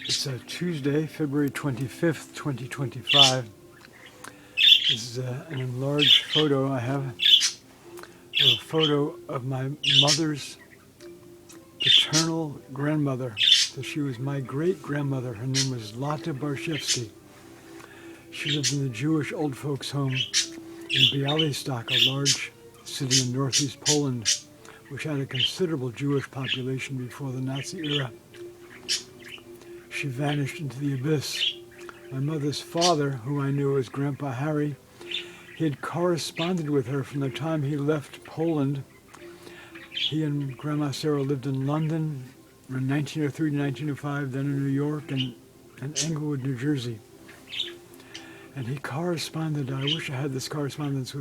It's a Tuesday, February 25th, 2025. This is an enlarged photo I have. A photo of my mother's paternal grandmother. So she was my great-grandmother. Her name was Lata Barshevsky. She lived in the Jewish old folks' home in Bialystok, a large city in northeast Poland, which had a considerable Jewish population before the Nazi era. She vanished into the abyss. My mother's father, who I knew as Grandpa Harry, he had corresponded with her from the time he left Poland. He and Grandma Sarah lived in London from 1903 to 1905, then in New York and Englewood, New Jersey. And he corresponded, I wish I had this correspondence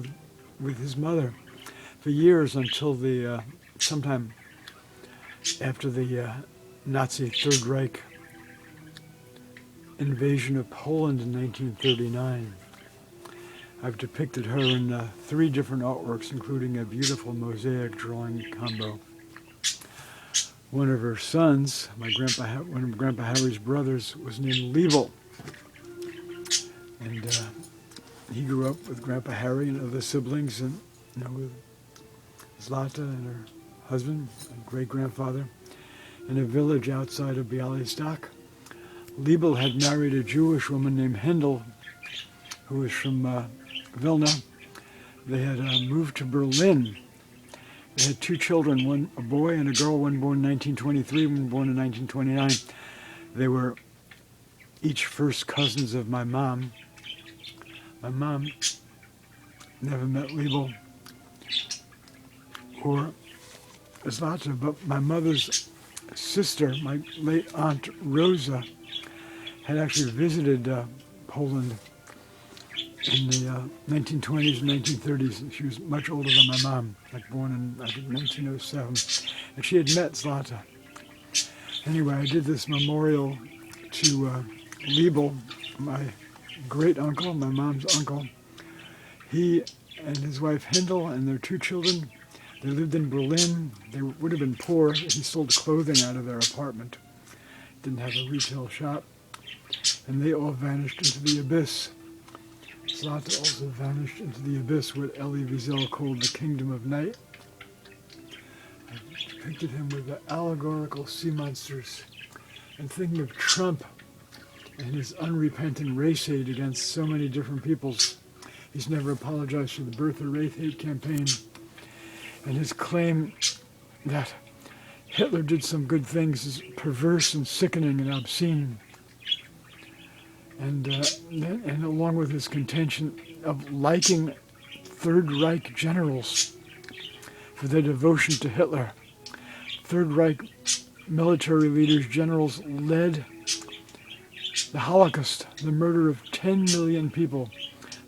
with his mother for years until sometime after the Nazi Third Reich invasion of Poland in 1939. I've depicted her in 3 different artworks, including a beautiful mosaic drawing combo. One of her sons, one of Grandpa Harry's brothers, was named Liebl. And he grew up with Grandpa Harry and other siblings, and with Zlata and her husband, and great-grandfather, in a village outside of Bialystok. Liebl had married a Jewish woman named Hendel, who was from Vilna. They had moved to Berlin. They had 2 children, a boy and a girl, one born in 1923, one born in 1929. They were each first cousins of my mom. My mom never met Liebl or Zlata, but my mother's sister, my late aunt Rosa, had actually visited Poland in the 1920s and 1930s. She was much older than my mom, born in, I think, 1907. And she had met Zlata. Anyway, I did this memorial to Liebl, my great-uncle, my mom's uncle. He and his wife Hendel and their 2 children, they lived in Berlin. They would have been poor. He sold clothing out of their apartment. Didn't have a retail shop. And they all vanished into the abyss. Zlata also vanished into the abyss, what Elie Wiesel called the kingdom of night. I depicted him with the allegorical sea monsters. And thinking of Trump and his unrepentant race hate against so many different peoples. He's never apologized for the birth of race hate campaign. And his claim that Hitler did some good things is perverse and sickening and obscene. And along with his contention of liking Third Reich generals for their devotion to Hitler. Third Reich military leaders, generals, led the Holocaust, the murder of 10 million people,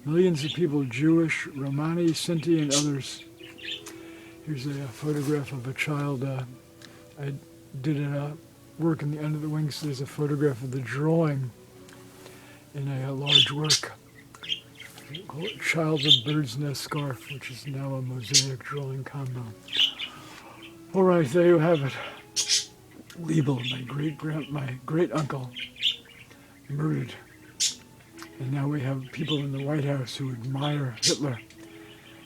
millions of people, Jewish, Romani, Sinti, and others. Here's a photograph of a child. I did a work in the Under the Wings. There's a photograph of the drawing in a large work called Child of Bird's Nest Scarf, which is now a mosaic drawing combo. All right, there you have it. Liebl, my great-uncle, murdered. And now we have people in the White House who admire Hitler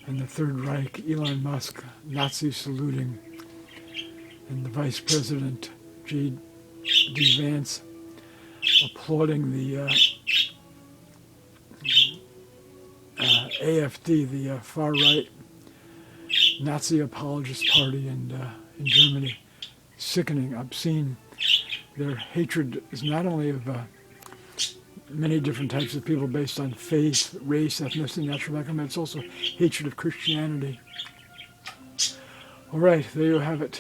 and the Third Reich, Elon Musk, Nazi saluting, and the Vice President, J.D. Vance, applauding the AfD, the far-right Nazi apologist party in Germany. Sickening, obscene. Their hatred is not only of many different types of people based on faith, race, ethnicity, natural background, but it's also hatred of Christianity. All right, there you have it.